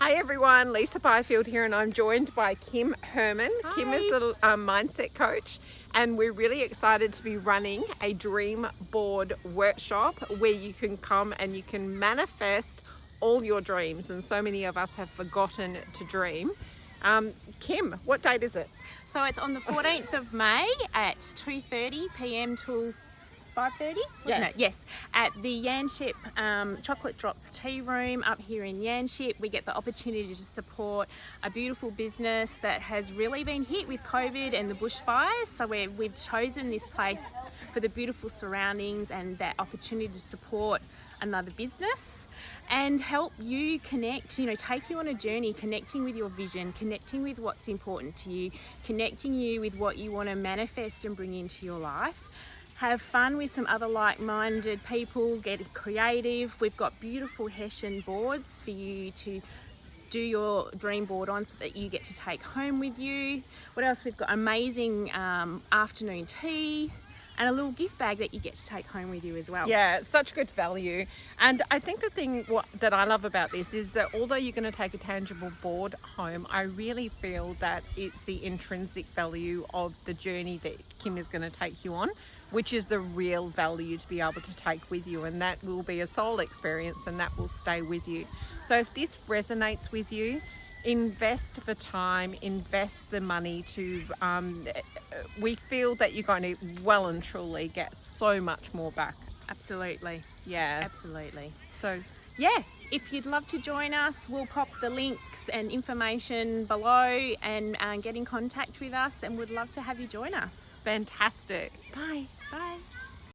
Hi everyone, Lisa Byfield here, and I'm joined by Kim Herman. Hi. Kim is a mindset coach, and we're really excited to be running a dream board workshop where you can come and you can manifest all your dreams, and so many of us have forgotten to dream. Kim, what date is it? So it's on the 14th of May at 2:30 p.m. till 5:30? Yes. Yes, at the Yanship Chocolate Drops Tea Room up here in Yanship. We get the opportunity to support a beautiful business that has really been hit with COVID and the bushfires. So we've chosen this place for the beautiful surroundings and that opportunity to support another business and help you connect, take you on a journey, connecting with your vision, connecting with what's important to you, connecting you with what you want to manifest and bring into your life. Have fun with some other like-minded people, get creative. We've got beautiful Hessian boards for you to do your dream board on so that you get to take home with you. What else? We've got amazing afternoon tea and a little gift bag that you get to take home with you as well. Yeah, it's such good value. And I think the thing that I love about this is that although you're going to take a tangible board home, I really feel that it's the intrinsic value of the journey that Kim is going to take you on, which is the real value to be able to take with you, and that will be a soul experience and that will stay with you. So if this resonates with you, invest the time, invest the money to, we feel that you're going to well and truly get so much more back. Absolutely. Yeah. Absolutely. So yeah, if you'd love to join us, we'll pop the links and information below and get in contact with us, and we'd love to have you join us. fantastic. Bye. Bye.